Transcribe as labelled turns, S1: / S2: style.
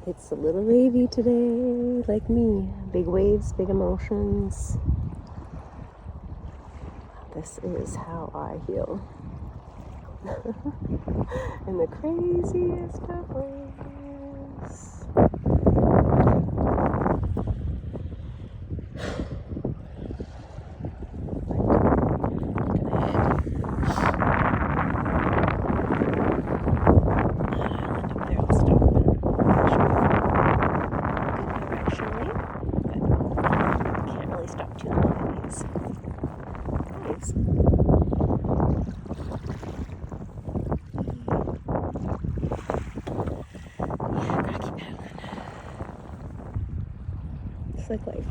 S1: It's a little wavy today, like me. Big waves, big emotions. This is how I heal. In the craziest of ways. Stop too long, guys. Guys. Yeah, gotta keep paddling. It's like life.